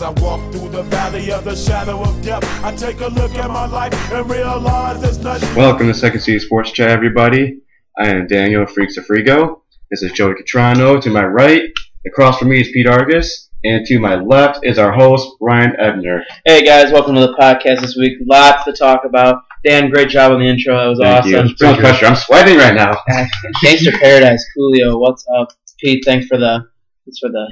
As I walk through the valley of the shadow of death, I take a look at my life and realize there's nothing. Welcome to Second City Sports Chat, everybody. I am Daniel Freaks of Frigo. This is Joey Catrano. To my right, across from me is Pete Argus. And to my left is our host, Ryan Ebner. Hey guys, welcome to the podcast this week. Lots to talk about. Dan, great job on the intro. That was Thank awesome. you. No pressure. I'm sweating right now. Gangster Paradise, Coolio. What's up, Pete? Thanks for the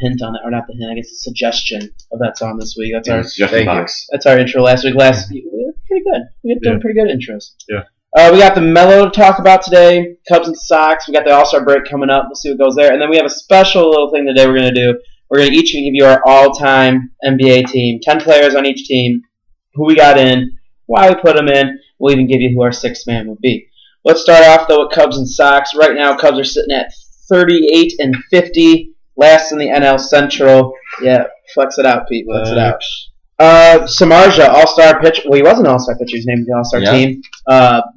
hint on it, or not the hint. I guess the suggestion of that song this week. That's our suggestion box. That's our intro last week. Last week we did pretty good. We had done pretty good intros. Yeah. We got the mellow to talk about today. Cubs and Sox. We got the All-Star break coming up. We'll see what goes there, and then we have a special little thing today. We're gonna do. We're going to each give you our all-time NBA team, 10 players on each team, who we got in, why we put them in. We'll even give you who our sixth man would be. Let's start off, though, with Cubs and Sox. Right now, Cubs are sitting at 38-50, last in the NL Central. Yeah, flex it out, Pete. Flex it out. Samardzija, all-star pitcher. Well, he was an all-star pitcher. He's named the all-star team.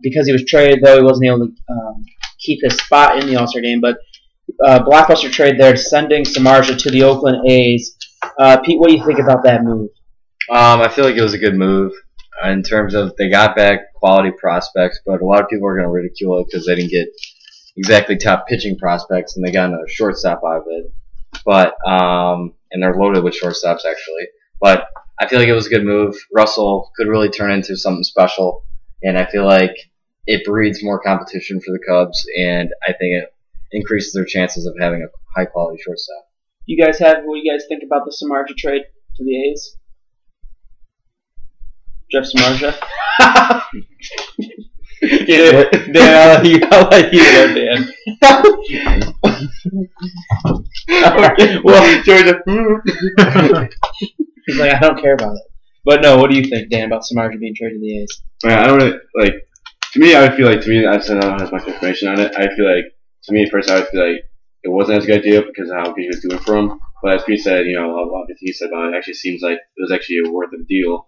Because he was traded, though, he wasn't able to keep his spot in the all-star game, but blockbuster trade there, sending Samardzija to the Oakland A's. Pete, what do you think about that move? I feel like it was a good move in terms of they got back quality prospects, but a lot of people are going to ridicule it because they didn't get exactly top pitching prospects, and they got a shortstop out of it. But and they're loaded with shortstops actually. But I feel like it was a good move. Russell could really turn into something special, and I feel like it breeds more competition for the Cubs, and I think it increases their chances of having a high-quality shortstop. What do you guys think about the Samardzija trade to the A's? Jeff Samardzija? Dan, I'll let you go, Dan. Well, Georgia. He's like, I don't care about it. But no, what do you think, Dan, about Samardzija being traded to the A's? I don't really, to me, I don't have much information on it. I feel like, to me, first, I would feel like it wasn't as good a deal because of how good he was doing for him. But as Pete said, obviously he said about it, actually seems like it was actually a worth of deal.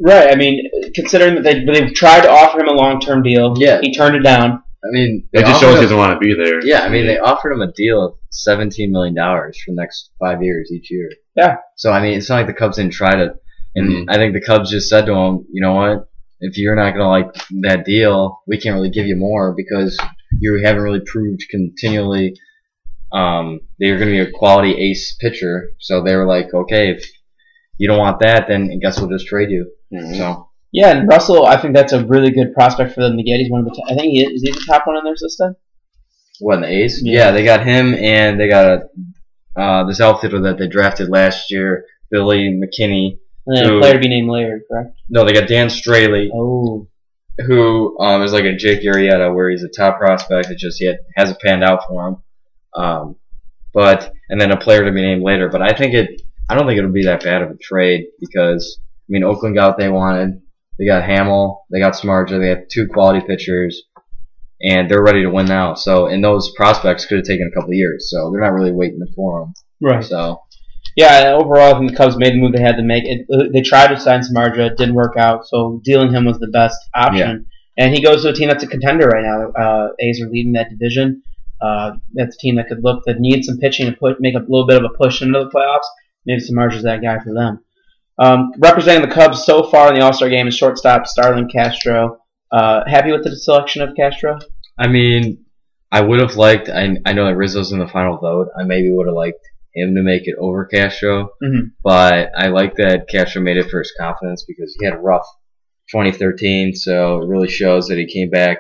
Right. I mean, considering that they tried to offer him a long-term deal, he turned it down. I mean, it just shows he doesn't want to be there. Yeah, I mean, they offered him a deal of $17 million for the next 5 years each year. Yeah. So, I mean, it's not like the Cubs didn't try to. And I think the Cubs just said to him, you know what? If you're not going to like that deal, we can't really give you more because you haven't really proved continually that you're going to be a quality ace pitcher. So they were like, okay, if you don't want that, then I guess we'll just trade you. Mm-hmm. So yeah, and Russell, I think that's a really good prospect for them to get. He's one of the. I think is he the top one in their system? What, in the A's? Yeah, they got him, and they got this outfielder that they drafted last year, Billy McKinney. And then a player to be named Laird, correct? No, they got Dan Straley. Oh. Who is like a Jake Arrieta, where he's a top prospect. It just yet hasn't panned out for him. And then a player to be named later. But I don't think it'll be that bad of a trade because Oakland got what they wanted. They got Hamill, they got Samardzija, they have two quality pitchers, and they're ready to win now. So, and those prospects could have taken a couple of years, so they're not really waiting for them. Right. So. Yeah, overall, I think the Cubs made the move they had to make. They tried to sign Samardzija, it didn't work out, so dealing him was the best option. Yeah. And he goes to a team that's a contender right now. A's are leading that division. That's a team that needs some pitching to make a little bit of a push into the playoffs. Maybe Samardzija's that guy for them. Representing the Cubs so far in the All-Star game is shortstop Starlin Castro. Happy with the selection of Castro? I mean, I would have liked. I know that Rizzo's in the final vote. I maybe would have liked him to make it over Castro, but I like that Castro made it for his confidence because he had a rough 2013, so it really shows that he came back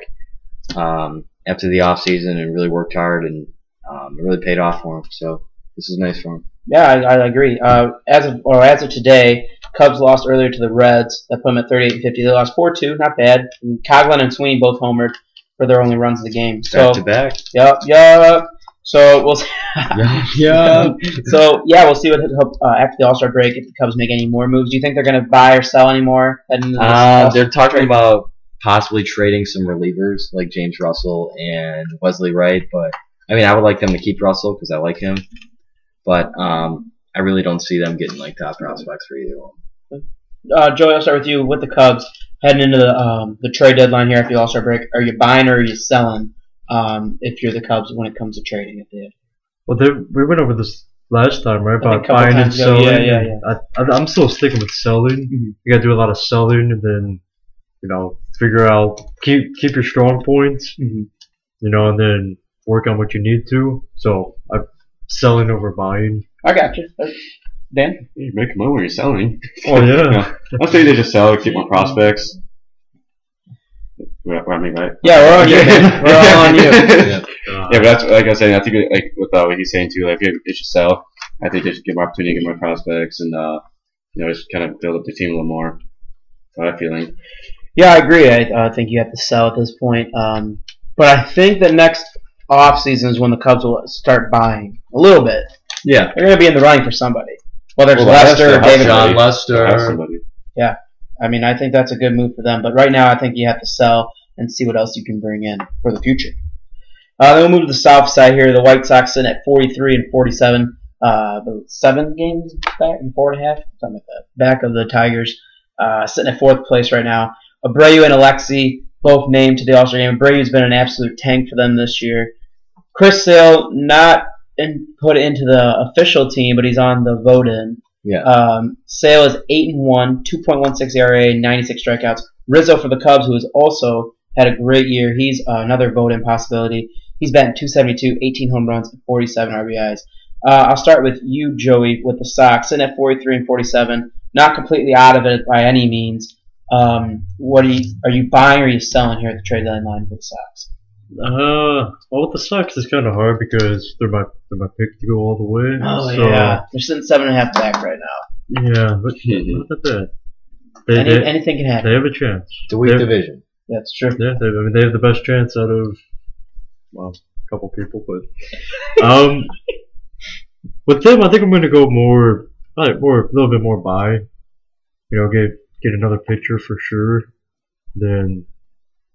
after the offseason and really worked hard, and it really paid off for him. So this is nice for him. Yeah, I agree. As of today, Cubs lost earlier to the Reds. That put them at 38-50. They lost 4-2, not bad. And Coghlan and Sweeney both homered for their only runs of the game. Back to back. Yep. So we'll see. Yeah. So we'll see what after the All-Star break if the Cubs make any more moves. Do you think they're going to buy or sell any more? They're talking about possibly trading some relievers like James Russell and Wesley Wright, but I would like them to keep Russell because I like him, but I really don't see them getting top prospects for either one. Joey, I'll start with you. With the Cubs heading into the trade deadline here after the All-Star break, are you buying or are you selling? If you're the Cubs when it comes to trading at the end. Well, we went over this last time, right? I think a About couple buying and times ago, selling. yeah. I'm still sticking with selling. Mhm. You gotta do a lot of selling, and then figure out keep your strong points. Mhm. And then work on what you need to. So I'm selling over buying. I got you. Dan? You're making money when you're selling. Oh yeah. I'm saying they just sell, keep more prospects. I mean, right? Yeah, we're on you, man. We're all on you. Yeah, but that's like I was saying. I think like with what he's saying too. Like they should sell. I think they should give more opportunity, get more prospects, and just kind of build up the team a little more. That's my feeling. Yeah, I agree. I think you have to sell at this point. But I think the next off season is when the Cubs will start buying a little bit. Yeah. They're going to be in the running for somebody, whether it's Well, Lester, David. John Have Lester. somebody. I mean, I think that's a good move for them. But right now, I think you have to sell and see what else you can bring in for the future. Then we'll move to the South side here. The White Sox sitting at 43 and 47. The 7 games back, and 4.5, something like that. Back of the Tigers, sitting at 4th place right now. Abreu and Alexi both named to the All-Star game. Abreu's been an absolute tank for them this year. Chris Sale not put into the official team, but he's on the vote-in. Yeah. Sale is 8-1, 2.16 ERA, 96 strikeouts. Rizzo for the Cubs, who has also had a great year. He's another vote-in possibility. He's batting .272, 18 home runs, and 47 RBIs. I'll start with you, Joey, with the Sox, sitting at 43 and 47. Not completely out of it by any means. Are you buying or are you selling here at the trade deadline for the Sox? Well, with the Sox, it's kind of hard because they're my pick to go all the way. Oh so, yeah, they're sitting 7.5 back right now. Yeah, but not that bad. Anything can happen. They have a chance. It's a weak division. That's true. Yeah, they have the best chance out of a couple people, but with them, I think I'm going to go a little bit more buy. Get another pitcher for sure. Then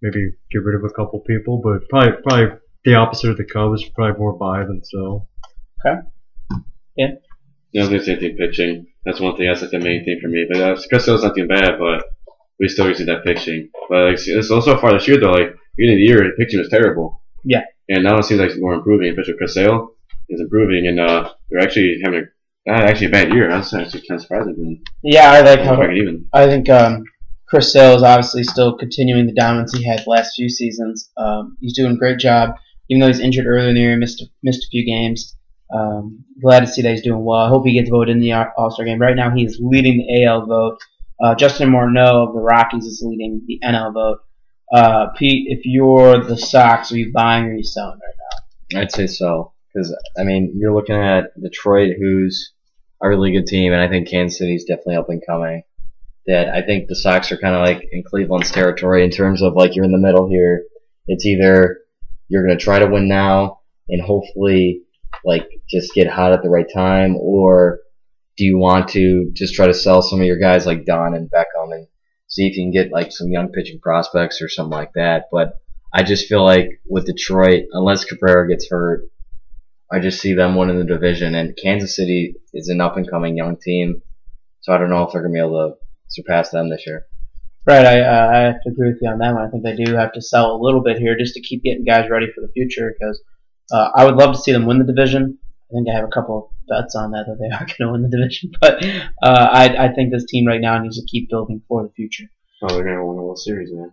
maybe get rid of a couple people, but probably the opposite of the Cubs. Probably more buy than sell. Okay. Yeah. Yeah, I was gonna say pitching. That's one thing. That's like the main thing for me. But Chris Sale's not too bad, but we still see that pitching. But like so far this year though, like beginning of the year, the pitching was terrible. Yeah. And now it seems like it's more improving. Pitcher Chris Sale is improving, and they're actually having a bad year. I was actually kind of surprised at them. Yeah, I like how. Even. I think Chris Sale is obviously still continuing the dominance he had the last few seasons. He's doing a great job, even though he's injured earlier in the year, missed a few games. Glad to see that he's doing well. I hope he gets voted in the All-Star game. Right now, he's leading the AL vote. Justin Morneau of the Rockies is leading the NL vote. Pete, if you're the Sox, are you buying or are you selling right now? I'd say so. Because, you're looking at Detroit, who's a really good team, and I think Kansas City's definitely up and coming. That I think the Sox are kind of like in Cleveland's territory in terms of like you're in the middle here. It's either you're going to try to win now and hopefully like just get hot at the right time, or do you want to just try to sell some of your guys like Don and Beckham and see if you can get like some young pitching prospects or something like that. But I just feel like with Detroit, unless Cabrera gets hurt, I just see them winning the division, and Kansas City is an up-and-coming young team, so I don't know if they're going to be able to surpass them this year. Right, I have to agree with you on that one. I think they do have to sell a little bit here just to keep getting guys ready for the future, because I would love to see them win the division. I think I have a couple of bets on that they are going to win the division, but I think this team right now needs to keep building for the future. Oh, they're going to win the World Series, man.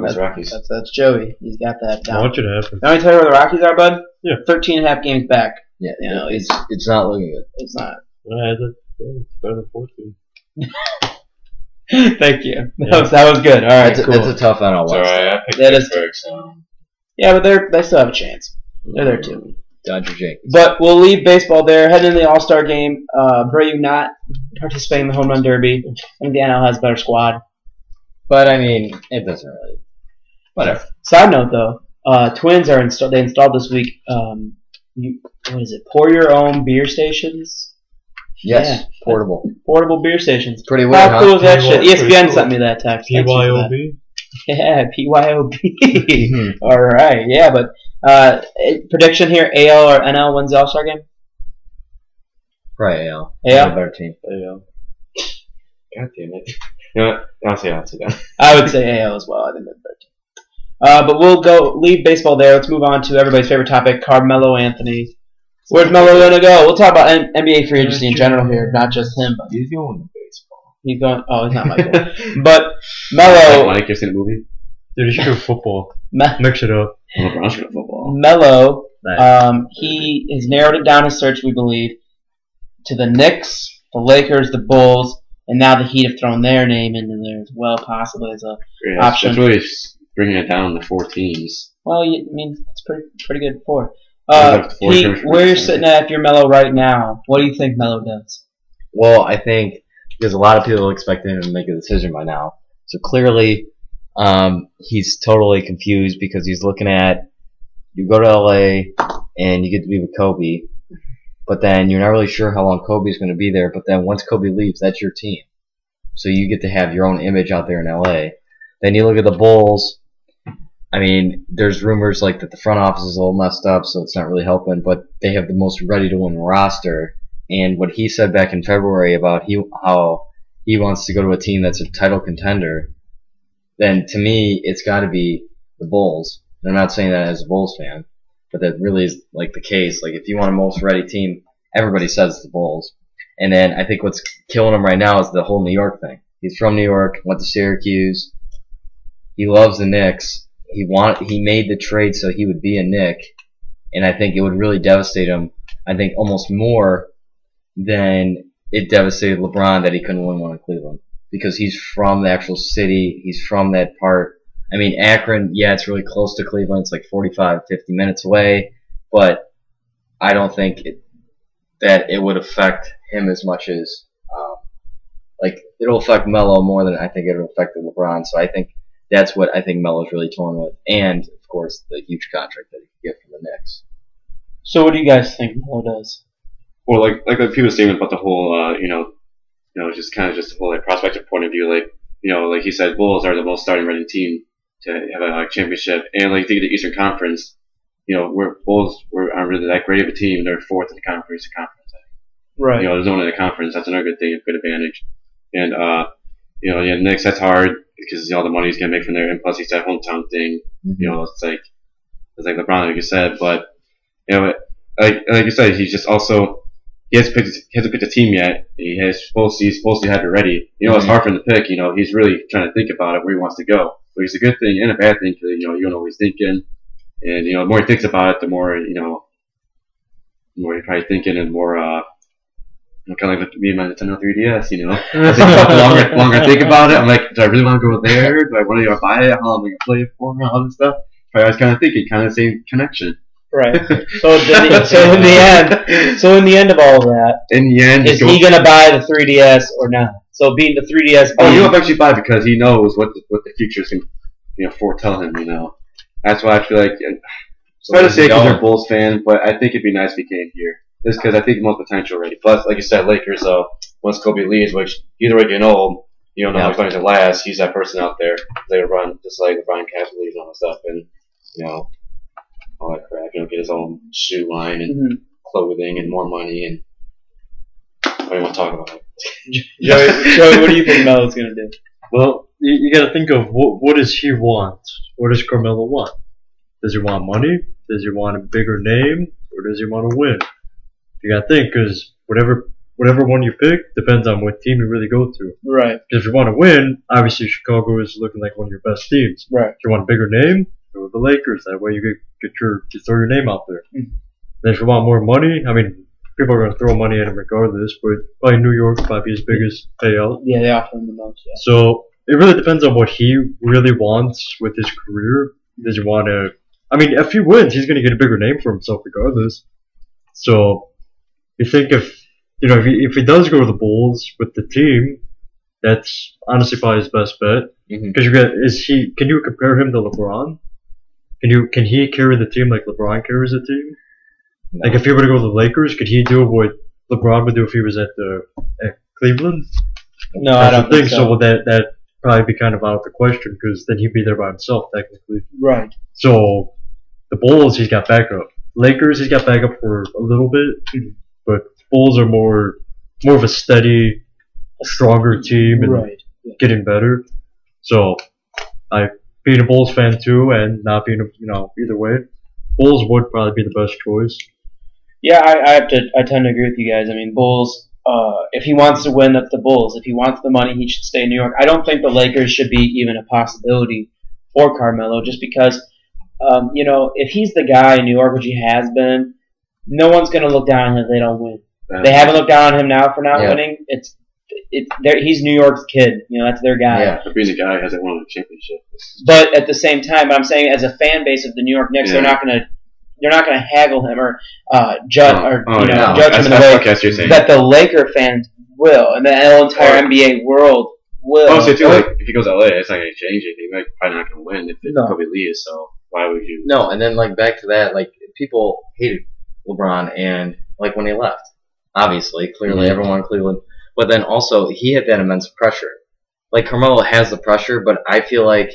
That's Rockies. That's Joey. He's got that down. I want you to happen. Can I tell you where the Rockies are, bud? Yeah. 13.5 games back. Yeah, It's not looking good. It's not. It's better than 14. Thank you. Yeah. That was good. All right, cool. That's a tough NL West. I picked That is- Pittsburgh, so. Yeah, but they still have a chance. They're there too. Dodger Jenkins. But we'll leave baseball there. Heading into the All-Star game. Abreu not participating in the Home Run Derby. I think the NL has a better squad. But it doesn't really. Whatever. Side note though, Twins are installed. They installed this week. What is it? Pour your own beer stations. Yes, Yeah. portable. Portable beer stations. Pretty weird, How cool is that Pretty shit? cool. ESPN Pretty sent me that text. Thanks for that. PYOB? Yeah, PYOB. All right, yeah, but prediction here: AL or NL wins the All-Star game. Probably AL. AL? A better team. Yeah. God damn it. You know what? I'll say that. I would say AL as well. I think that's better team. But we'll leave baseball there. Let's move on to everybody's favorite topic: Carmelo Anthony. Where's Melo gonna go? We'll talk about NBA free agency in general here, not just him. But He's going to baseball. he's going. Oh, he's not Michael. But Like Melo, Mike, you've seen the movie? Dude, you should do football. Me- Mix it up. LeBron's good at football. Melo, Nice. he has narrowed it down his search, we believe, to the Knicks, the Lakers, the Bulls, and now the Heat have thrown their name into there as well, possibly as a. Yeah, Option. That's really bringing it down to 4 teams. Well, I mean, it's pretty good for. That's four Pete, teams for where you're the sitting at if you're Melo right now, what do you think Melo does? Well, I think because a lot of people expect him to make a decision by now. So clearly, he's totally confused because he's looking at you go to LA and you get to be with Kobe, but then you're not really sure how long Kobe's going to be there. But then once Kobe leaves, that's your team, so you get to have your own image out there in LA. Then you look at the Bulls. I mean, there's rumors like that the front office is a little messed up, so it's not really helping. But they have the most ready-to-win roster. And what he said back in February about how he wants to go to a team that's a title contender, then to me, it's got to be the Bulls. And I'm not saying that as a Bulls fan, but that really is like the case. Like if you want a most ready team, everybody says the Bulls. And then I think what's killing him right now is the whole New York thing. He's from New York, went to Syracuse. He loves the Knicks. He made the trade so he would be a Knick, and I think it would really devastate him. I think almost more than it devastated LeBron that he couldn't win one in Cleveland because he's from the actual city. He's from that part. I mean, Akron, yeah, it's really close to Cleveland. It's like 45, 50 minutes away, but I don't think that it would affect him as much as like it'll affect Melo more than I think it'll affect LeBron. So I think that's what I think Melo's really torn with, and of course the huge contract that he could get from the Knicks. So what do you guys think Melo does? Well, like people saying about the whole, just kind of just the whole like prospective point of view, like like he said, Bulls are the most starting ready team to have a championship, and like think of the Eastern Conference, Bulls aren't really that great of a team. They're fourth in the conference. Right. There's only the conference. That's another good thing, a good advantage. And Knicks, that's hard because all the money he's gonna make from there, and plus he's that hometown thing. Mm-hmm. It's like LeBron, like you said, but like you said, he's just also he hasn't picked a team yet. He's supposed to have it ready. It's hard for him to pick. He's really trying to think about it where he wants to go. So it's a good thing and a bad thing because you don't know what he's thinking, and the more he thinks about it, the more the more he's probably thinking, and more kind of like me and my Nintendo 3DS. I think about the longer I think about it, I'm like, do I really want to go there? Do I want to buy it? How long am I gonna play it for? All this stuff. But I was kind of thinking, kind of the same connection. Right. So in the end of all of that, is he gonna buy the 3DS or not? So being the 3DS. He'll actually buy it because he knows what the future is going to foretell him. That's why I feel like. It's hard to say because they're a Bulls fan, but I think it'd be nice if he came here. Just because I think the most potential already. Plus, like you said, Lakers. Once Kobe leaves, which he's already getting old, you don't know how he's going to last. He's that person out there. They run just like LeBron Cavs leaves and all that stuff, and all that crap. Get his own shoe line and clothing and more money, and I don't want to talk about it. Joey, what do you think Melo's gonna do? Well, you got to think of what does he want? What does Carmelo want? Does he want money? Does he want a bigger name? Or does he want to win? You got to think because whatever one you pick depends on what team you really go to. Right. If you want to win, obviously Chicago is looking like one of your best teams. Right. If you want a bigger name, go with the Lakers. That way you throw your name out there. Mm-hmm. Then if you want more money, I mean, people are going to throw money at him regardless, but probably New York might be his biggest payout. Yeah, they offer him the most. Yeah. So it really depends on what he really wants with his career. Does he want to? I mean, if he wins, he's going to get a bigger name for himself regardless. So you think if he does go to the Bulls with the team, that's honestly probably his best bet. Because can you compare him to LeBron? Can he carry the team like LeBron carries the team? No. Like if he were to go to the Lakers, could he do what LeBron would do if he was at Cleveland? No, I don't think so. So would that probably be kind of out of the question because then he'd be there by himself technically. Right. So the Bulls, he's got backup. Lakers, he's got backup for a little bit, but Bulls are more of a steady, stronger team and getting better. So being a Bulls fan too, and not being either way, Bulls would probably be the best choice. Yeah, I tend to agree with you guys. I mean, Bulls. If he wants to win, that's the Bulls. If he wants the money, he should stay in New York. I don't think the Lakers should be even a possibility for Carmelo, just because, if he's the guy in New York, which he has been, no one's going to look down on him if they don't win. They haven't looked down on him now for not winning. He's New York's kid. That's their guy. Yeah, but being a guy who hasn't won a championship. But at the same time, I'm saying as a fan base of the New York Knicks, they're not going to haggle him or judge him in the way that the Laker fans will, and the entire NBA world will. Oh, so you feel like if he goes to LA, it's not going to change anything. Like, probably not going to win if Kobe leaves. So why would you? No, and then back to that, people hated LeBron, and when he left, obviously, clearly everyone in Cleveland, but then also he had that immense pressure. Carmelo has the pressure, but I feel like,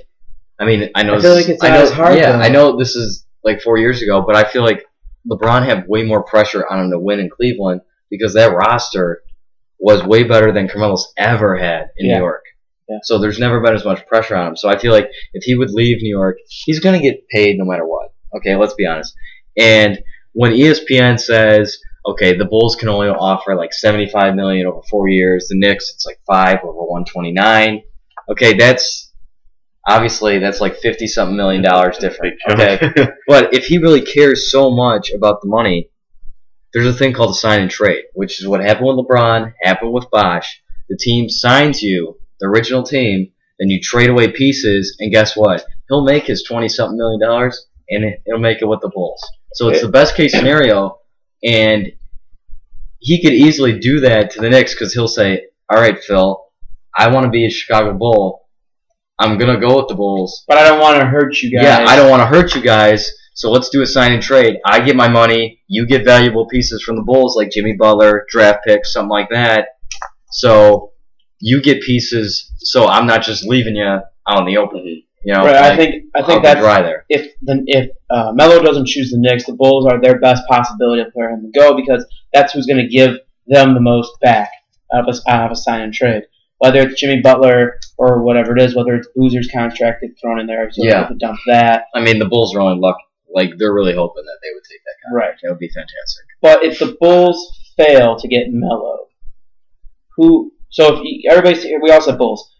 I feel like it's not as hard. Yeah, though. I know this is 4 years ago, but I feel like LeBron had way more pressure on him to win in Cleveland because that roster was way better than Carmelo's ever had in New York. Yeah. So there's never been as much pressure on him. So I feel like if he would leave New York, he's going to get paid no matter what. Okay, let's be honest. And when ESPN says, okay, the Bulls can only offer $75 million over 4 years, the Knicks it's $5 over 129. Okay, that's $50-something million different. Okay, but if he really cares so much about the money, there's a thing called a sign and trade, which is what happened with LeBron, happened with Bosh. The team signs you, the original team, then you trade away pieces, and guess what? He'll make his $20-something million, and he'll make it with the Bulls. So it's the best case scenario, and he could easily do that to the Knicks because he'll say, all right, Phil, I want to be a Chicago Bull. I'm going to go with the Bulls. But I don't want to hurt you guys. Yeah, I don't want to hurt you guys, so let's do a sign and trade. I get my money, you get valuable pieces from the Bulls like Jimmy Butler, draft picks, something like that. So you get pieces, so I'm not just leaving you out in the open. Right, I think that's dry there. If Melo doesn't choose the Knicks, the Bulls are their best possibility for him to go because that's who's going to give them the most back out of a sign and trade. Whether it's Jimmy Butler or whatever it is, whether it's Boozer's contract gets thrown in there, so they have to dump that. The Bulls are only lucky. They're really hoping that they would take that contract. Right. That would be fantastic. But if the Bulls fail to get Melo, we all said Bulls.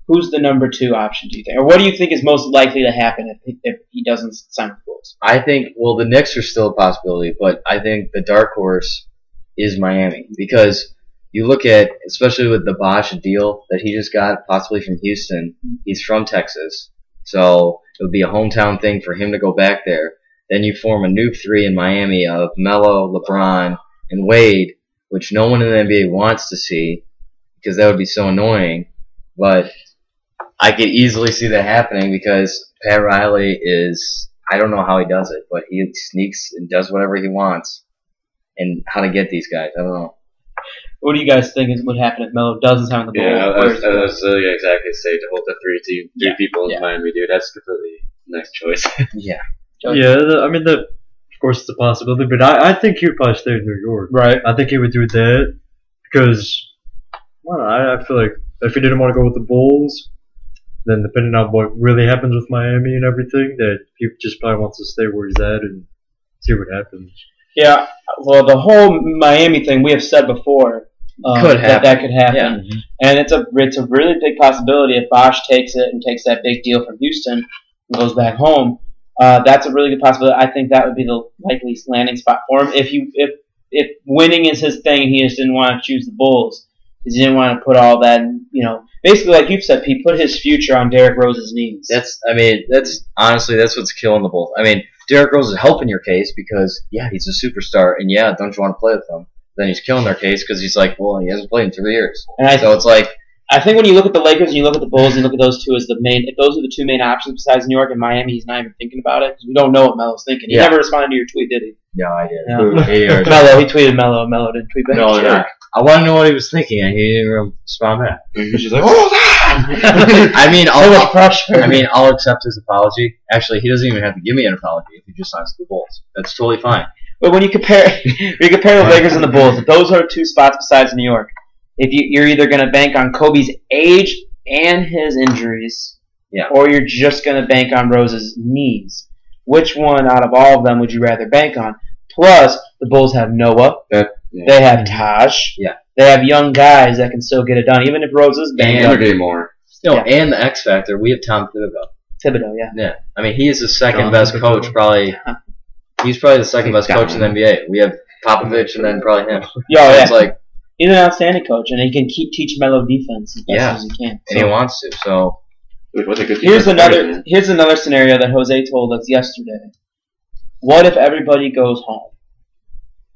Who's the number 2 option, do you think? Or what do you think is most likely to happen if he doesn't sign with the Bulls? I think, the Knicks are still a possibility, but I think the dark horse is Miami. Because you look at, especially with the Bosh deal that he just got, possibly from Houston, he's from Texas. So it would be a hometown thing for him to go back there. Then you form a nuke 3 in Miami of Melo, LeBron, and Wade, which no one in the NBA wants to see because that would be so annoying. But I could easily see that happening because Pat Riley I don't know how he does it, but he sneaks and does whatever he wants. And how to get these guys, I don't know. What do you guys think would happen if Melo doesn't sign the Bulls? Yeah, I was exactly say to hold the three people in Miami, dude. That's completely next choice. Yeah. Yeah, that of course it's a possibility, but I think he would probably stay in New York. Right. I think he would do that because I feel like if he didn't want to go with the Bulls, then depending on what really happens with Miami and everything, that he just probably wants to stay where he's at and see what happens. Yeah, well, the whole Miami thing we have said before that could happen, and it's a really big possibility if Bosh takes it and takes that big deal from Houston and goes back home. That's a really good possibility. I think that would be the likely landing spot for him if winning is his thing and he just didn't want to choose the Bulls because he didn't want to put all that. Basically, like you've said, he put his future on Derrick Rose's knees. That's honestly what's killing the Bulls. Derrick Rose is helping your case because, he's a superstar, and don't you want to play with him? Then he's killing their case because he's like, well, he hasn't played in 3 years. And so it's like... I think when you look at the Lakers and you look at the Bulls and you look at those two as the main... If those are the 2 main options besides New York and Miami, he's not even thinking about it because we don't know what Melo's thinking. He never responded to your tweet, did he? No, I did. Melo, he tweeted Melo. Melo didn't tweet back. No. I want to know what he was thinking, and he didn't respond back. She's like, oh, I'll accept his apology. Actually, he doesn't even have to give me an apology if he just signs to the Bulls. That's totally fine. But when you compare the Lakers and the Bulls, those are 2 spots besides New York. If you're either going to bank on Kobe's age and his injuries, or you're just going to bank on Rose's knees. Which one out of all of them would you rather bank on? Plus, The Bulls have Noah. Yeah. They have Taj. Yeah. They have young guys that can still get it done, even if Rose is banged And they're up. getting more. No, Yeah. and the X factor. We have Tom Thibodeau. Thibodeau, yeah. Yeah, I mean he is the second John best Thibodeau. coach. Probably he's probably the second best coach in the John. NBA. We have Popovich and then probably him. Yeah, So yeah. it's like, He's an outstanding coach, and he can teach Melo defense as best Yeah. as he can. and he wants to. So What's a good Here's defensive player, another man. here's another scenario that Jose told us yesterday. What if everybody goes home?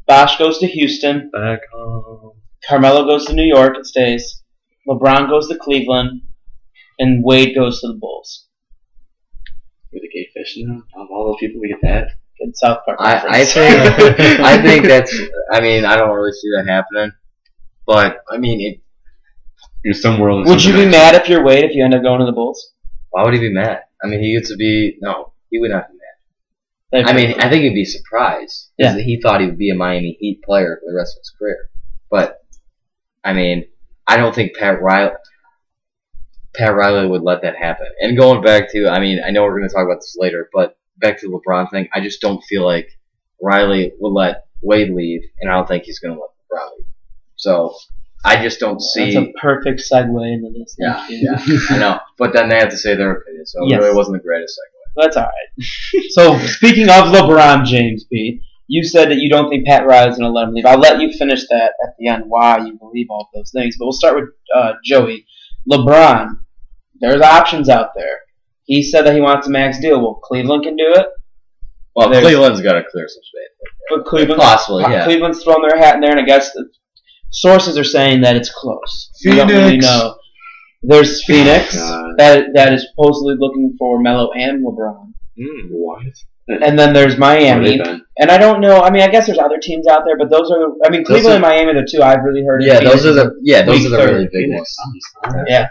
Bosh goes to Houston, Back home. Carmelo goes to New York and stays, LeBron goes to Cleveland, and Wade goes to the Bulls. With the gay fish, of all those people, we get that. Good South Park I reference. think I think that's. I mean, I don't really see that happening. But I mean, In some world. Would you be mad if you're Wade if you end up going to the Bulls? why would he be mad? I mean, he gets to be. No, he would not be mad. I mean, I think he'd be surprised because he thought he would be a Miami Heat player for the rest of his career. But I mean, I don't think Pat Riley would let that happen. And going back to, I mean, I know we're going to talk about this later, but back to the LeBron thing, I just don't feel like Riley would let Wade leave, and I don't think he's going to let LeBron leave. So I just don't see. That's a perfect segue into this. Yeah, Thank you. yeah, I know. But then they have to say their opinion, so Yes. it really wasn't the greatest segue. That's all right. So speaking of LeBron James, Pete, you said that you don't think Pat Riley's going to let him leave. I'll let you finish that at the end. Why you believe all of those things, but we'll start with Joey. LeBron, there's options out there. He said that he wants a max deal. Well, Cleveland can do it. Well, There's- Cleveland's got to clear some space. But Cleveland, Possibly, yeah. Cleveland's throwing their hat in there, and I guess the sources are saying that it's close. We don't really Phoenix. know. There's Phoenix God. that is supposedly looking for Melo and LeBron, What? and then there's Miami. And I don't know. I mean, I guess there's other teams out there, but those are. I mean, Cleveland and Miami are the two I've really heard. Yeah, of. those are the Week really third. big ones. Yeah.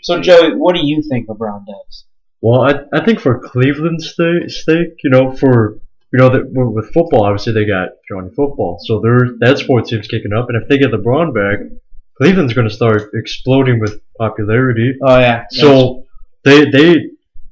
So, Joey, what do you think LeBron does? Well, I think for Cleveland's stake, for that with football, obviously they got Johnny Football, so that sports team's kicking up, and if they get LeBron back, Cleveland's going to start exploding with popularity. Oh yeah. So they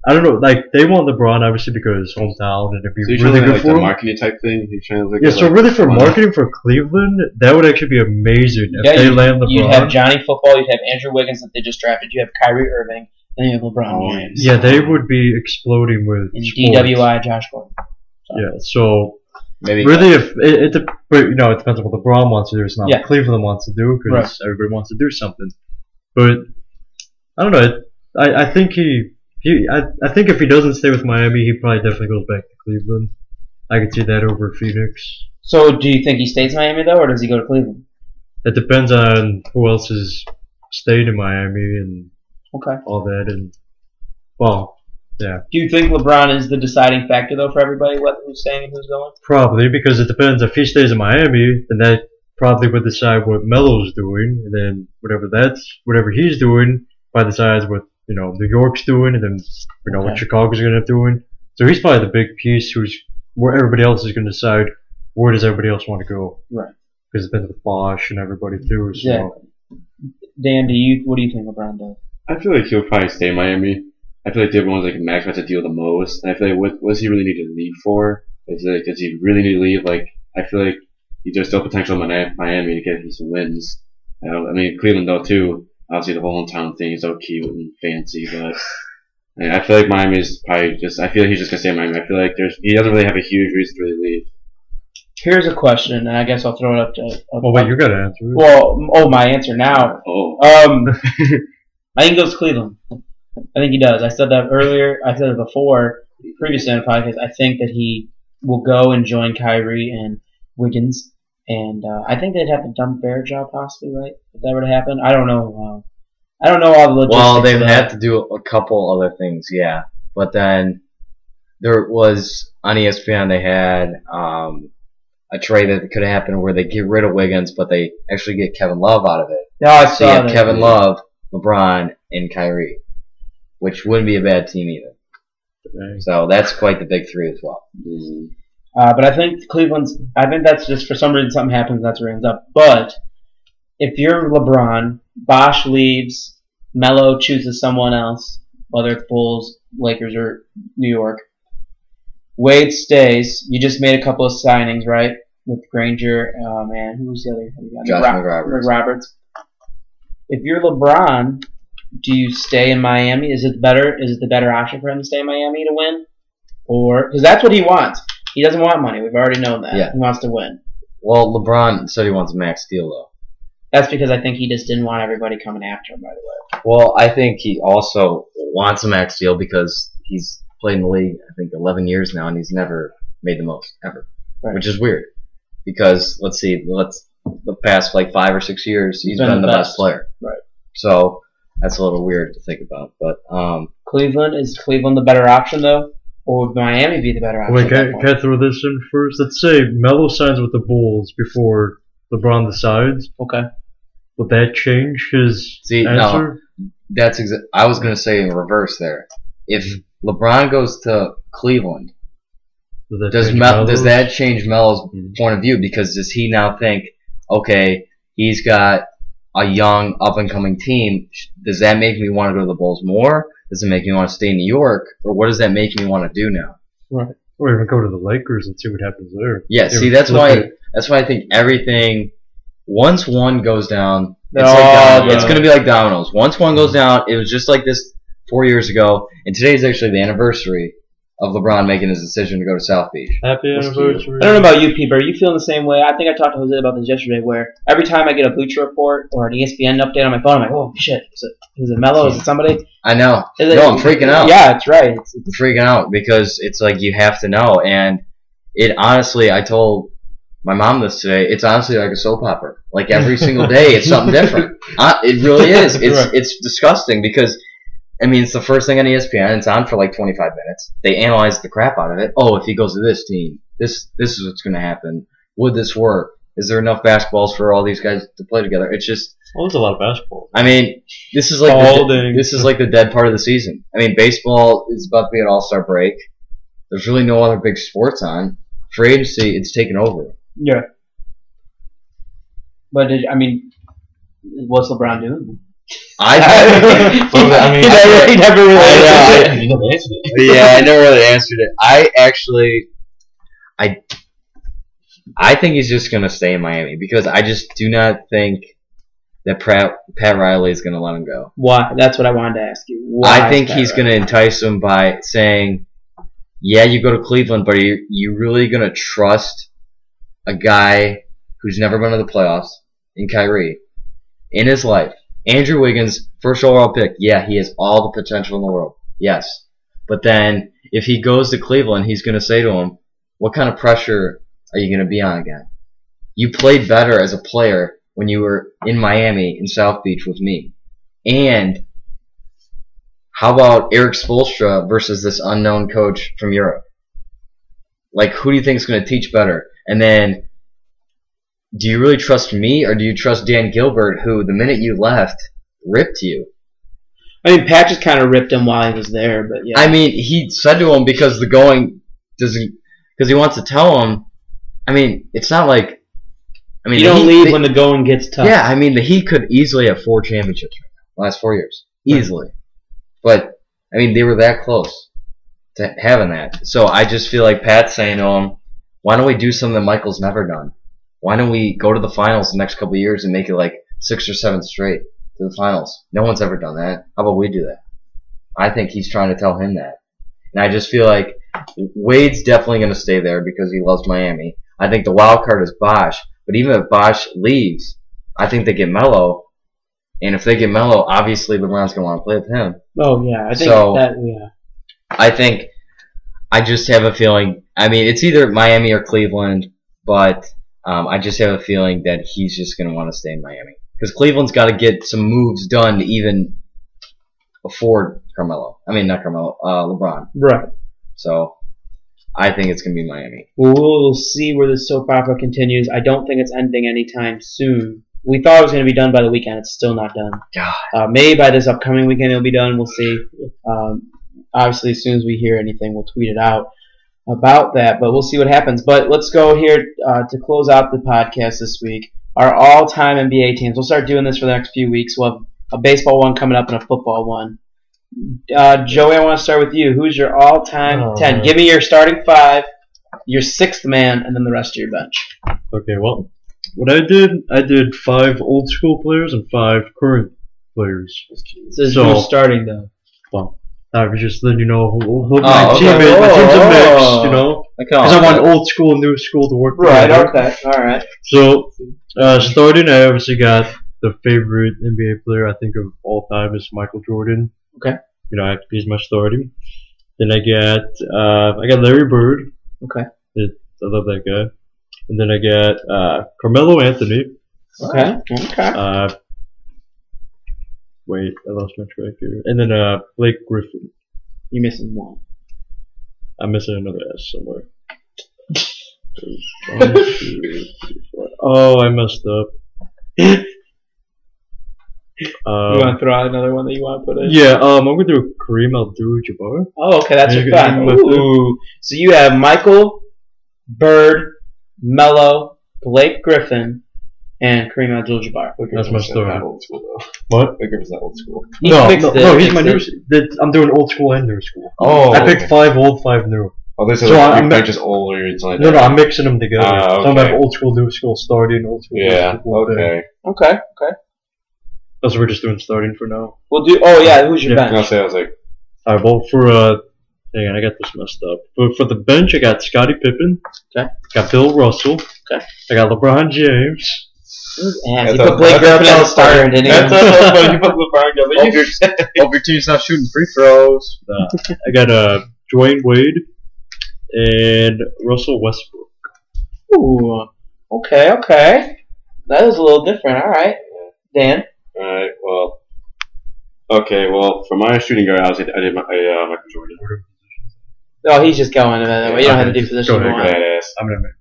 I don't know, like they want LeBron obviously because hometown and it'd be So you're really trying to good like for the him. marketing type thing? You're trying to look Yeah, at, so like, really for money? marketing for Cleveland, that would actually be amazing if Yeah, they land LeBron. You'd have Johnny Football. You'd have Andrew Wiggins that they just drafted. You have Kyrie Irving, and you have LeBron James. Yeah, they would be exploding with And sports. DWI Josh Gordon. Yeah, so Maybe really, if but it depends on what LeBron wants to do. It's not Yeah. what Cleveland wants to do because Right. everybody wants to do something. But I don't know. I think I think if he doesn't stay with Miami, he probably definitely goes back to Cleveland. I could see that over Phoenix. So, do you think he stays in Miami though, or does he go to Cleveland? It depends on who else has stayed in Miami and Okay. all that. And well, yeah, Do you think LeBron is the deciding factor though for everybody, whether who's staying and who's going? probably because it depends. If he stays in Miami, then that probably would decide what Melo's doing, and then whatever he's doing, probably decides what New York's doing, and then what Okay. Chicago's gonna end up doing. So he's probably the big piece where everybody else is gonna decide where does everybody else want to go. Right. Because it's been with Bosh and everybody too. So Exactly. Dan, what do you think LeBron does? I feel like he'll probably stay in Miami. I feel like the ones like Max wants to deal the most. And I feel like what does he really need to leave for? Does he really need to leave? Like I feel like there's still potential in Miami to get some wins. I mean Cleveland though too. Obviously the whole hometown thing is so cute and fancy, but I feel like Miami is probably just. I feel like he's just gonna stay in Miami. I feel like he doesn't really have a huge reason to really leave. Here's a question, and I guess I'll throw it up to. well, wait, you gotta answer it. Well, my answer now. Oh, I think he goes to Cleveland. I think he does. I said that earlier. I said it before, previously on the podcast. I think that he will go and join Kyrie and Wiggins, and I think they'd have to dump Bearjaw possibly, right? If that were to happen, I don't know. I don't know all the logistics. well, they of would that. have to do a couple other things, yeah. But then there was on ESPN they had a trade that could happen where they get rid of Wiggins, but they actually get Kevin Love out of it. No, I So you saw have that. Kevin Love, LeBron, and Kyrie, which wouldn't be a bad team either. So that's quite the big three as well. But I think I think that's just for some reason something happens and that's where it ends up. But if you're LeBron, Bosh leaves, Melo chooses someone else, whether it's Bulls, Lakers, or New York. Wade stays. You just made a couple of signings, right? with Granger. Man, who was the other guy? Josh McRoberts. McRoberts. If you're LeBron, do you stay in Miami? Is it the better option for him to stay in Miami to win? Or because that's what he wants. He doesn't want money. We've already known that. Yeah. He wants to win. Well, LeBron said he wants a max deal, though. That's because I think he just didn't want everybody coming after him right away. Well, I think he also wants a max deal because he's played in the league, I think, 11 years now, and he's never made the most, ever. Right. Which is weird. Because, the past, 5 or 6 years, he's been the best player. Right. So, that's a little weird to think about. But, Is Cleveland the better option, though? Or would Miami be the better option? Wait, can I throw this in first? Let's say Melo signs with the Bulls before LeBron decides. Okay. Would that change his answer? No, I was going to say in reverse there. If LeBron goes to Cleveland, does that change Melo's point of view? Because does he now think, okay, he's got a young, up-and-coming team. Does that make me want to go to the Bulls more? Does it make me want to stay in New York? Or what does that make me want to do now? Right. Or even go to the Lakers and see what happens there. Yeah, that's why I think everything, once one goes down, it's going to be like dominoes. Once one goes down, it was just like this 4 years ago, and today is actually the anniversary of LeBron making his decision to go to South Beach. Happy anniversary. I don't know about you, Peter. Are you feeling the same way? I think I talked to Jose about this yesterday, where every time I get a Bleacher Report or an ESPN update on my phone, I'm like, oh, shit. Is it Melo? Is it somebody? I know. I'm freaking out. Yeah, it's right. It's freaking out because it's like you have to know. And it honestly, I told my mom this today, it's honestly like a soap opera. Like every single day, it's something different. It really is. It's disgusting because, I mean, it's the first thing on ESPN. It's on for 25 minutes. They analyze the crap out of it. Oh, if he goes to this team, this is what's going to happen. Would this work? Is there enough basketballs for all these guys to play together? It's just. Well, there's a lot of basketball. I mean, this is like the dead part of the season. I mean, baseball is about to be an all-star break. There's really no other big sports on. Free agency, it's taken over. Yeah. But what's LeBron doing? I never really answered it. I think he's just gonna stay in Miami because I just do not think that Pat Riley is gonna let him go. Why? That's what I wanted to ask you. Why I think he's gonna entice him by saying, "Yeah, you go to Cleveland, but are you really gonna trust a guy who's never been to the playoffs in Kyrie in his life?" Andrew Wiggins, first overall pick. Yeah, he has all the potential in the world. Yes. But then, if he goes to Cleveland, he's going to say to him, what kind of pressure are you going to be on again? You played better as a player when you were in Miami, in South Beach with me. And how about Eric Spoelstra versus this unknown coach from Europe? Who do you think is going to teach better? And then, do you really trust me, or do you trust Dan Gilbert, who, the minute you left, ripped you? I mean, Pat just kind of ripped him while he was there, but yeah. I mean, he said to him because because he wants to tell him. I mean, it's not like. I mean, you don't leave when the going gets tough. Yeah, I mean, the Heat could easily have 4 championships right now, the last 4 years, easily. But I mean, they were that close to having that. So I just feel like Pat's saying to him, "Why don't we do something that Michael's never done? Why don't we go to the finals the next couple of years and make it 6 or 7 straight to the finals? No one's ever done that. How about we do that?" I think he's trying to tell him that. And I just feel like Wade's definitely going to stay there because he loves Miami. I think the wild card is Bosh. But even if Bosh leaves, I think they get Melo. And if they get Melo, obviously LeBron's going to want to play with him. Oh, yeah. I just have a feeling. I mean, it's either Miami or Cleveland, but I just have a feeling that he's just going to want to stay in Miami. Because Cleveland's got to get some moves done to even afford Carmelo. I mean, not Carmelo, LeBron. Right. So, I think it's going to be Miami. Well, we'll see where this soap opera continues. I don't think it's ending anytime soon. We thought it was going to be done by the weekend. It's still not done. God. Maybe by this upcoming weekend it'll be done. We'll see. Obviously, as soon as we hear anything, we'll tweet it out about that. But we'll see what happens. But let's go here to close out the podcast this week. Our all-time NBA teams. We'll start doing this for the next few weeks. We'll have a baseball one coming up and a football one. Joey, I want to start with you. Who's your all-time 10? Man. Give me your starting 5, your 6th man, and then the rest of your bench. Okay, well, what I did 5 old school players and 5 current players. So who's starting though? Well, I was just letting you know who Oh, my okay. team is. My team's a mix, you know? Because I want Okay. old school and new school to work Right. together. Okay. All right. So, starting, I obviously got the favorite NBA player I think of all time is Michael Jordan. Okay. You know, he's my starting. Then I got Larry Bird. Okay. I love that guy. And then I got Carmelo Anthony. Okay. Okay. Wait, I lost my track here. And then Blake Griffin. You're missing one. I'm missing another S somewhere. 1, 2, 3, 4. Oh, I messed up. You want to throw out another one that you want to put in? Yeah, I'm gonna do Kareem Abdul-Jabbar. Oh, okay, that's your Yeah, five. yeah, yeah. Ooh. So you have Michael, Bird, Melo, Blake Griffin, and Kareem Abdul-Jabbar. That's my story. Not old school though. What? Blake Griffin's not old school. No, mixed it, he's my new. mixed I'm doing old school and new school. Oh, I picked 5 old, 5 new. Oh, this is So like I'm your bench is older and something like No, that. I'm mixing them together. Ah, So I'm okay. have old school, new school, starting, old school, Yeah. new school. thing. Okay. Okay, okay. That's what we're just doing starting for now. We'll do. Oh yeah, who's your Yeah. I'll bench? say I was like, Alright, well for hang on, I got this messed up. For the bench, I got Scottie Pippen. Okay. Got Bill Russell. Okay. I got LeBron James. Man, That's you put a- Blake that's Griffin a- as a starter, didn't you? that's funny. You put LeBron together. Hope your team's not shooting free throws. I got Dwayne Wade and Russell Westbrook. Ooh. Okay, okay. That is a little different. All right, Dan. Alright, well. Okay, well, for my shooting guard, I did Michael Jordan. Oh, he's just going. You don't have to do position Go ahead, one. Badass. I'm gonna make.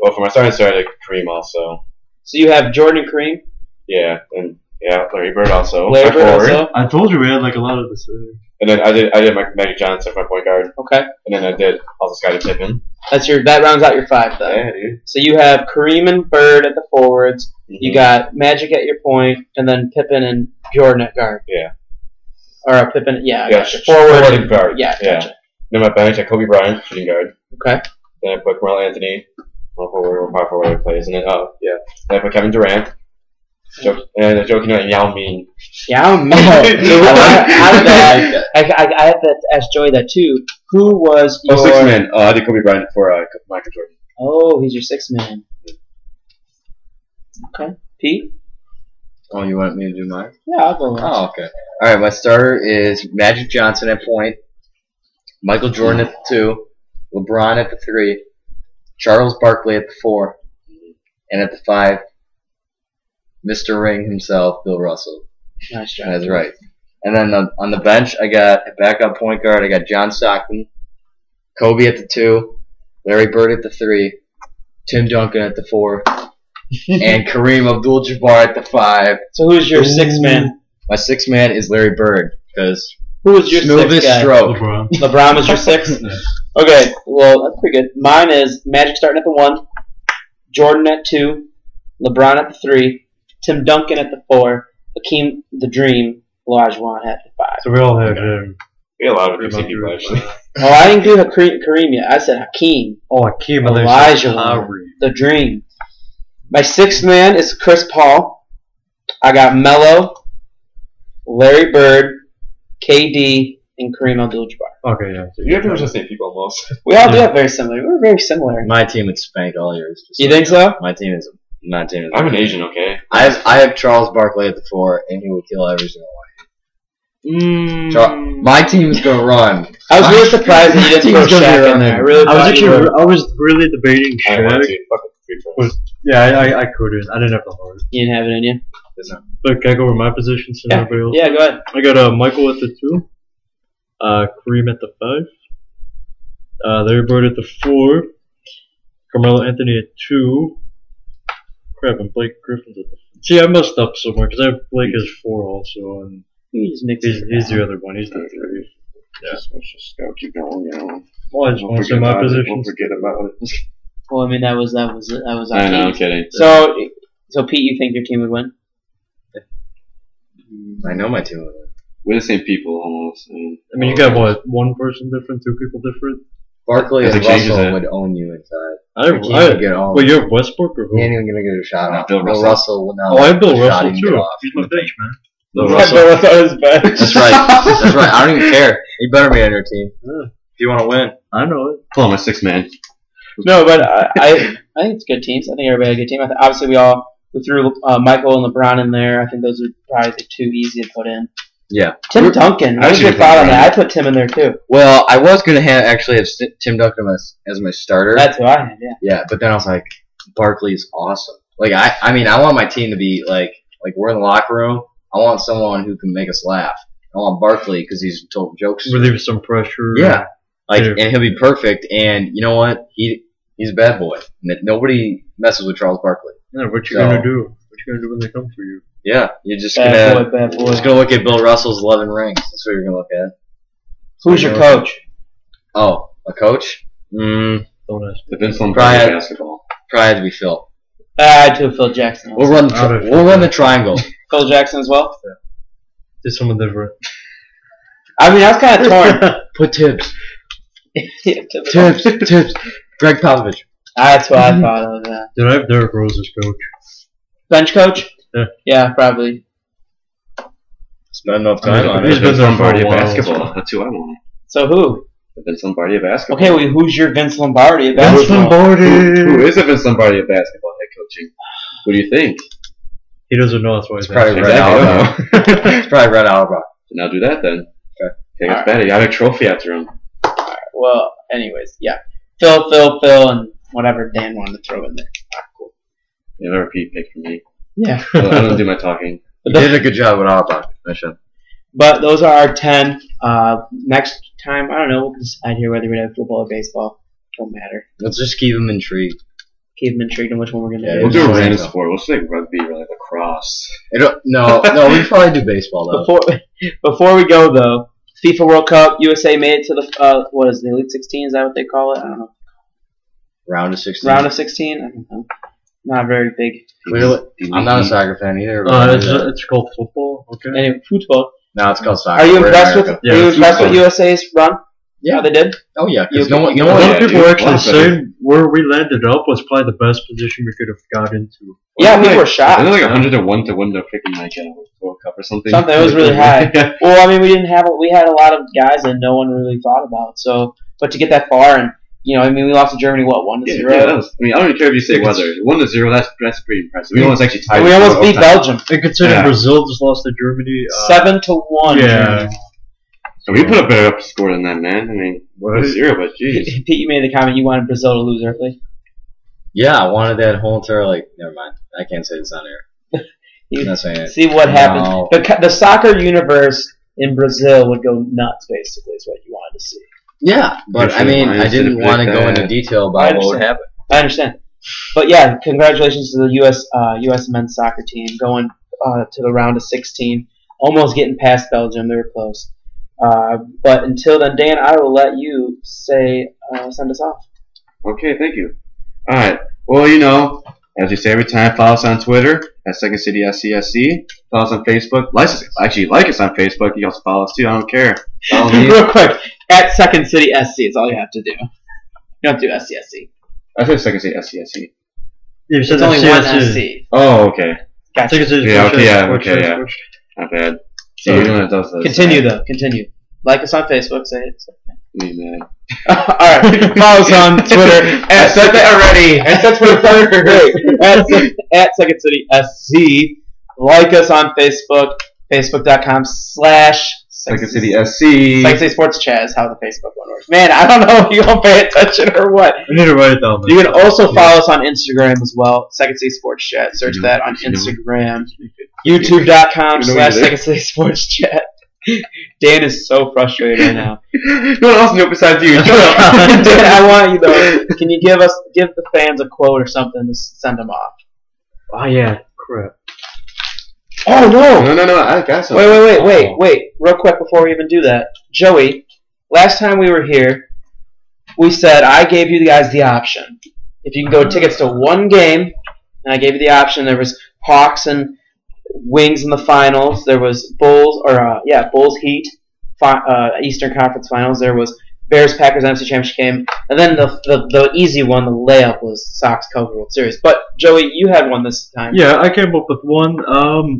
Well, for my starting start, I did Kareem also. So you have Jordan and Kareem. Yeah, and yeah, Larry Bird also. Larry my Bird forward. also. I told you we had like a lot of this. And then I did Magic Johnson for my point guard. Okay, And then I did also Scottie Pippen. that rounds out your 5 though. Yeah, dude. So you have Kareem and Bird at the forwards. You Mhm. got Magic at your point, and then Pippen and Jordan at guard. Yeah. Or Pippen, yeah, I Yeah, gotcha. Forward and guard. Yeah, Yeah. gotcha. Then my bench, I had Kobe Bryant, shooting guard. Okay. Then I put Carmelo Anthony, one forward, one power forward plays. And then, then I put Kevin Durant. Joking about Yao Ming. Yeah, I have to ask Joey that too. Who was your? Oh, 6 man. I did Kobe Bryant for Michael Jordan. Oh, he's your 6th man. Okay, Pete. Oh, you want me to do mine? Yeah, I'll go. Oh, okay. All right, my starter is Magic Johnson at point, Michael Jordan at the 2, LeBron at the 3, Charles Barkley at the 4, and at the 5, Mr. Ring himself, Bill Russell. Nice job. That's right. And then on the bench, I got a backup point guard. I got John Stockton, Kobe at the 2, Larry Bird at the 3, Tim Duncan at the 4, and Kareem Abdul-Jabbar at the 5. So who's your 6th man? My 6th man is Larry Bird because Who was your 6th smoothest guy? stroke. LeBron. LeBron was your 6th? Okay, well, that's pretty good. Mine is Magic starting at the 1, Jordan at 2, LeBron at the 3, Tim Duncan at the 4, Hakeem the Dream, Olajuwon at the 5. So we all have him. We had a lot of Pretty interesting people, much. actually. Oh, I didn't do Kareem yet. I said Hakeem, Oh, Hakeem Elijah, the Dream. My 6th man is Chris Paul. I got Melo, Larry Bird, KD, and Kareem Abdul-Jabbar. Okay, yeah. So You have to the same people almost. We all do have very similar. We're very similar. My team would spank all yours. You think so? My team is. I'm an Asian, okay? I have Charles Barkley at the 4, and he will kill every single one. My team is gonna run. I was really surprised that you didn't throw Shaq in there. I really thought you would. I was really debating I want Shaq. to. Fucking free throws. Yeah, I couldn't. I didn't have the heart. You didn't have it in you? But can I go over my positions and Yeah. everybody else? Yeah, go ahead. I got Michael at the 2, Kareem at the 5, Larry Bird at the 4, Carmelo Anthony at 2. Crap, and Blake Griffin's at the 4. See, I messed up somewhere because I have Blake as 4 also, and You just mix he's it. the other one. He's the 3. Let's just go keep going, you know. Well, I just want to say my We'll positions. forget about it. Well, I mean, that was I know, our I'm team. kidding. So Pete, you think your team would win? I know my team will win. We're the same people almost. I mean, you got what? One person different, 2 people different. Barkley Because and it changes Russell it. would own you inside. I He can't even get on. Well, you have Westbrook or He ain't who? even gonna get a shot off. Bill Bill Russell. Russell will not. Oh, I have Bill let the shot Russell even get too. off. He's my bench, man. Bill Yeah, Russell. Bill Russell on his bench. That's right. That's right. I don't even care. He better be on your team if you want to win. I know it. Pull on my 6 man. No, but I think it's good teams. I think everybody had a good team. Obviously, we threw Michael and LeBron in there. I think those are probably the 2 easy to put in. Yeah. Tim Duncan. I What's your should thought on put that? I put Tim in there too. Well, I was gonna actually have Tim Duncan as my starter. That's who I had. Yeah. Yeah, but then I was like, Barkley's awesome. Like I mean, I want my team to be like we're in the locker room. I want someone who can make us laugh. I want Barkley because he's a total jokester. Relieve some pressure. Yeah. Like, Yeah. and he'll be perfect. And you know what? He's a bad boy. Nobody messes with Charles Barkley. Yeah, what you So- gonna do? What you gonna do when they come for you? Yeah, you're just Bad boy. just gonna look at Bill Russell's 11 rings. That's what you're gonna look at. Who's your coach? Oh, a coach? Don't ask. The Vince Lombardi Brian. basketball. Probably had to be Phil. I took Phil Jackson. We'll run. We'll run the triangle. Phil Jackson as well. Just someone different. I mean, I was kind of torn. Put Tibbs. Yeah, Tibbs. Greg Popovich. That's what I thought of. Yeah. Did I have Derrick Rose as coach? Bench coach? Yeah. Yeah, probably. Spend enough I mean, time on he's The it. been Vince there for a Lombardi of while. basketball. That's who I want. So who? The Vince Lombardi of basketball. Okay, well, who's your Vince Lombardi? of Vince basketball? Lombardi. Who is the Vince Lombardi of basketball head coaching? What do you think? He doesn't know that's why he's probably asking. Red Exactly. It's probably Red Auerbach. Now do that then. Okay. Okay, that's better. You got a trophy after him. Well, anyways, yeah. Phil, and whatever Dan wanted to throw in there. You never repeat pick for me. Yeah. I don't do my talking. You did a good job with Auerbach. Mission. But those are our 10. Next time, I don't know, we'll decide here whether we have football or baseball. Don't matter. Let's just keep him intrigued. Keep them intrigued on which one we're going to Yeah, do. We'll do a Yeah. random sport. We'll say rugby or like lacrosse. No, we'd probably do baseball though. Before we go, though, FIFA World Cup, USA made it to the, what is it, the Elite 16? Is that what they call it? I don't know. Round of 16. Round of 16? I don't know. Not very big. Clearly, I'm not a soccer fan either. It's called football. Okay. Anyway, football. No, it's called soccer. Are you We're in impressed with? America. Yeah, Are you it's impressed with football. USA's run? Yeah. How they did. Oh yeah, because You- no one. A you- lot yeah, of people dude, were actually lots of saying where we landed up was probably the best position we could have got into. Yeah, people were Isn't shocked. it like 100 to 1 to win the freaking like World Cup or something? Something, it was really high. Yeah. Well, I mean, we had a lot of guys that no one really thought about. So, but to get that far, and I mean, we lost to Germany 1-0. Yeah, that was, I mean, I don't even care if you say whether 1-0. That's pretty impressive. We almost actually tied. We almost beat Belgium And considering Yeah. Brazil just lost to Germany, 7-1. yeah. So we put a better score than that, man. I mean, 0, but jeez. Pete, you made the comment you wanted Brazil to lose early. Yeah, I wanted that whole entire never mind. I can't say this on air. I'm not saying it. See what happened. No. The soccer universe in Brazil would go nuts. Basically, is what you wanted to see. Yeah, but Good I mean, for the I didn't Lions want to to go predict into that. detail I about what would understand. happen. I understand. But yeah, congratulations to the U.S. men's soccer team going to the round of 16, almost getting past Belgium. They were close. But until then, Dan, I will let you send us off. Okay, thank you. All right. Well, as we say every time, follow us on Twitter at Second City SCSC. Follow us on Facebook. Like us on Facebook. You can also follow us too. I don't care. Follow me. Real quick, at Second City SC is all you have to do. You don't do SCSC. I said Second City SCSC. You said It's only the one CSC. SC. Oh, okay. Gotcha. Think it's just Yeah, okay, yeah, switch, okay, yeah. switch. Not bad. So you're gonna does those. Continue though. Continue. Like us on Facebook. Say it. Me, man. All right. Follow us on Twitter. I said that already. at Second City SC. Like us on Facebook. Facebook.com/. Second City SC. Second City Sports Chat is how the Facebook one works. Man, I don't know if you don't pay attention or what. I need to write it down. You can also follow us on Instagram as well. Second City Sports Chat. Search that on Instagram. YouTube.com/Second City Sports Chat. Dan is so frustrated right now. No one else knew besides you. Shut up. Dan, I want you though. Can you give the fans a quote or something to send them off? Oh yeah, crap. Oh no! No. I got something. Wait. Real quick before we even do that. Joey, last time we were here, we said I gave you guys the option. If you can go tickets to one game, and I gave you the option. There was Hawks and Wings in the finals. There was Bulls Heat, Eastern Conference Finals. There was Bears Packers NFC Championship game, and then the easy one, the layup, was Sox Cubs World Series. But Joey, you had one this time. Yeah, I came up with one.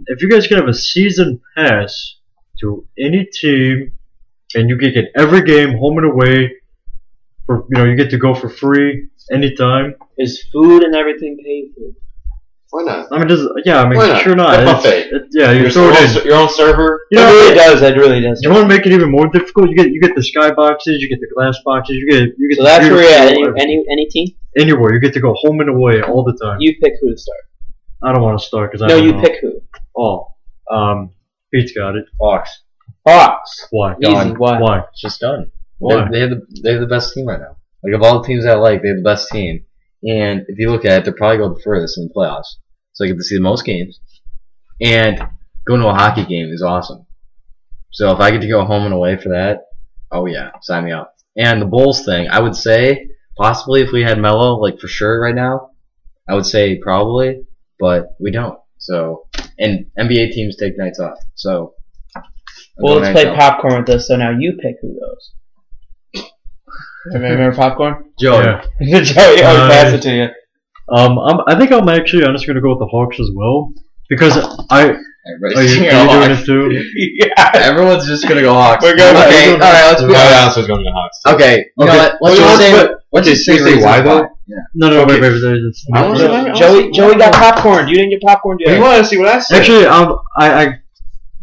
If you guys could have a season pass to any team, and you could get every game home and away, you get to go for free anytime. Is food and everything paid for? Why not? I mean, Why not? sure not. A buffet. Yeah, you Your throw it in. your own server. It really does. It really does. You want to make it even more difficult? You get the sky boxes, you get the glass boxes, you get. So the that's where you're at. beautiful- Any team? Anywhere you get to go home and away all the time. You pick who to start. I don't want to start because I No, don't you know. pick who. Pete's got it. Hawks. Hawks. Why? Easy. Done. Why? Why? It's just done. Why? They have the best team right now. Like of all the teams I like, they have the best team. And if you look at it, they'll probably go the furthest in the playoffs. So I get to see the most games. And going to a hockey game is awesome. So if I get to go home and away for that, oh yeah, sign me up. And the Bulls thing, I would say possibly if we had Melo, like for sure right now, I would say probably, but we don't. So and NBA teams take nights off. So Well, let's play popcorn with this. So now you pick who goes. Remember popcorn? Joe. Yeah. Joey, I'll pass it to you. I think I'm actually honestly gonna go with the Hawks as well because are Everybody's you going doing Hawks. it too? Yeah. Everyone's just gonna go Hawks. We're going okay, Hawks. alright, let's be honest. was going to Hawks. Okay, you know Okay. what? Let's just say let's just say reasons why though? though. Yeah. No, Okay. wait. I was- No, Joey got popcorn. You didn't get popcorn, You Joey. want to see what I said? Actually,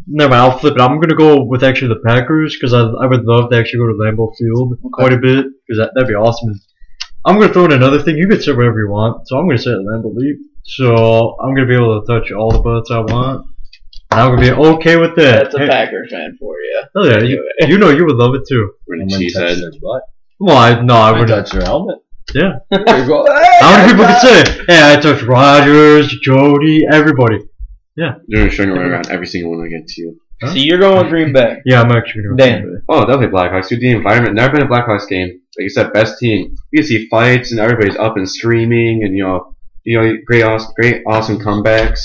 never mind. I'll flip it. I'm gonna go with actually the Packers because I would love to actually go to Lambeau Field quite a bit because that'd be awesome. I'm gonna throw in another thing. You can say whatever you want, so I'm gonna say Lambeau Leap. So I'm gonna be able to touch all the butts I want. And I'm gonna be okay with that. That's a Packer fan for you. Oh yeah, you know you would love it too. We're I'm gonna gonna cheese touch head. their butt. Well, I I wouldn't. touch their helmet. Yeah. There you go. How many people can say, "Hey, I touched Rodgers, Jody, everybody"? They're gonna show you around every single one against you. So you're going with Green Bay. Yeah, I'm actually gonna. Dan. Oh, definitely Blackhawks. Dude, the environment. Never been a Blackhawks game. Like you said, best team. You can see fights and everybody's up and screaming and great, awesome comebacks.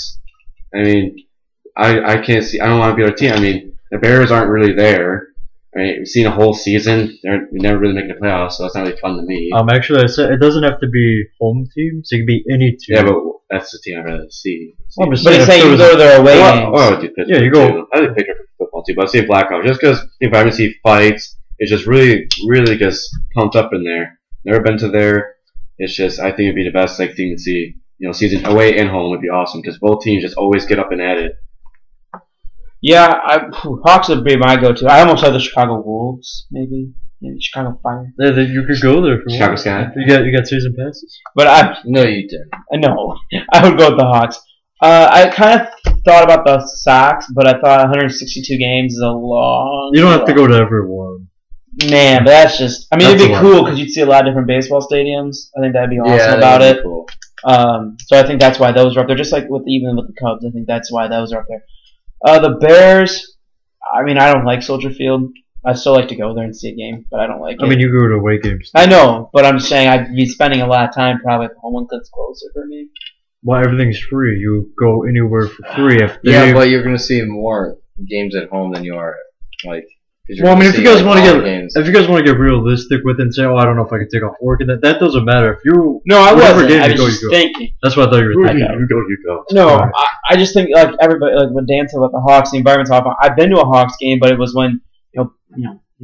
I mean, I can't see. I don't want to be our team. I mean, the Bears aren't really there. I mean, we've seen a whole season. They're never really making the playoffs, so that's not really fun to me. Actually, I said it doesn't have to be home teams. It can be any team. Yeah, but that's the team I'd rather see. Well, I'm just But he's if saying there you was go to their away games. Oh, I do Pittsburgh Yeah, you go- too. I like Pittsburgh for football too, but I see Blackhawks just because the environment, see fights. It's just really just pumped up in there. Never been to there. It's just I think it'd be the best thing to see. Season away and home would be awesome because both teams just always get up and at it. Yeah, Hawks would be my go-to. I almost had the Chicago Wolves, maybe Chicago Fire. Yeah, you could go there. If you Chicago want. Sky. You got season passes. But No, you didn't. no, I would go with the Hawks. I kind of thought about the Sox, but I thought 162 games is a long. You don't have to go to everyone. Man, but that's just. I mean, That's it'd be a lot. cool because you'd see a lot of different baseball stadiums. I think that'd be awesome Yeah, about that'd it. be cool. So I think that's why those are up there. Just like even with the Cubs, I think that's why those are up there. The Bears. I mean, I don't like Soldier Field. I still like to go there and see a game, but I don't like it. I mean, you go to away games. I know, but I'm just saying I'd be spending a lot of time probably at the home one that's closer for me. Well, everything's free. You go anywhere for free. If they, Yeah, but you're gonna see more games at home than you are like. 'cause you're well, I gonna mean, if see, you guys like, want all to the get games. if you guys want to get realistic with it and say, "Oh, I don't know if I can take off work," and that doesn't matter. If you No, I Whatever wasn't. game I you was go, just you go. thinking. that's what I thought you were thinking. You go. No, Right. I just think like everybody, like when Dan said about the Hawks, the environment's off. I've been to a Hawks game, but it was when they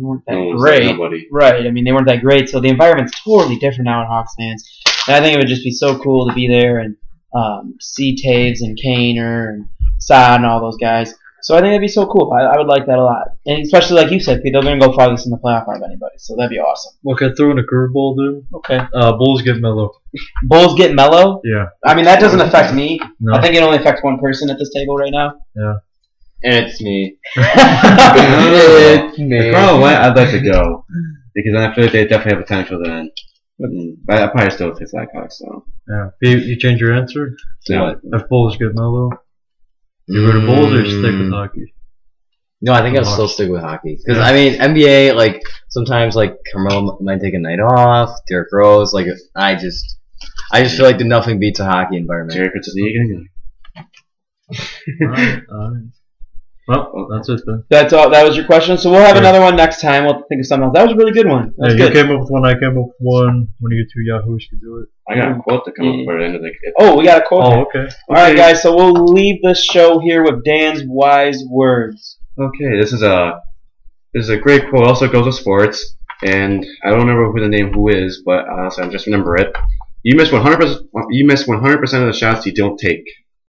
weren't that No one's great. nobody. Right. I mean, they weren't that great, so the environment's totally different now at Hawks fans. And I think it would just be so cool to be there and see Taves and Kaner and Saad and all those guys. So I think that'd be so cool. I would like that a lot. And especially like you said, Pete, they're going to go farthest in the playoff out of anybody, so that'd be awesome. Okay, throwing a curveball, dude. Okay. Bulls get mellow. Bulls get mellow. Yeah. I mean, that doesn't affect me. No. I think it only affects one person at this table right now. It's me. It's It's me. Carl White, I'd like to go because I feel like they definitely have potential then. But I probably still take Blackhawks. So Yeah. You change your answer? no. If Bulls get mellow, you go to Bulls or you stick with hockey? No, I think I'll still stick with hockey because I mean NBA. Like sometimes, like Carmelo might take a night off. Derrick Rose, like I just feel like nothing beats a hockey environment. Jerry Fitz is again. Alright. Well, that's it then. That's all. That was your question. So we'll have Sure. another one next time. We'll think of something else. That was a really good one. That was Yeah, you good. came up with one. I came up with one. One of you two Yahoos could do it. I got a quote to come up for the end of the. Oh, we got a quote. Oh, okay. All right, guys. So we'll leave this show here with Dan's wise words. Okay, this is a great quote. Also goes with sports, and I don't remember who is, but honestly, I just remember it. You miss 100%. You miss 100% of the shots you don't take.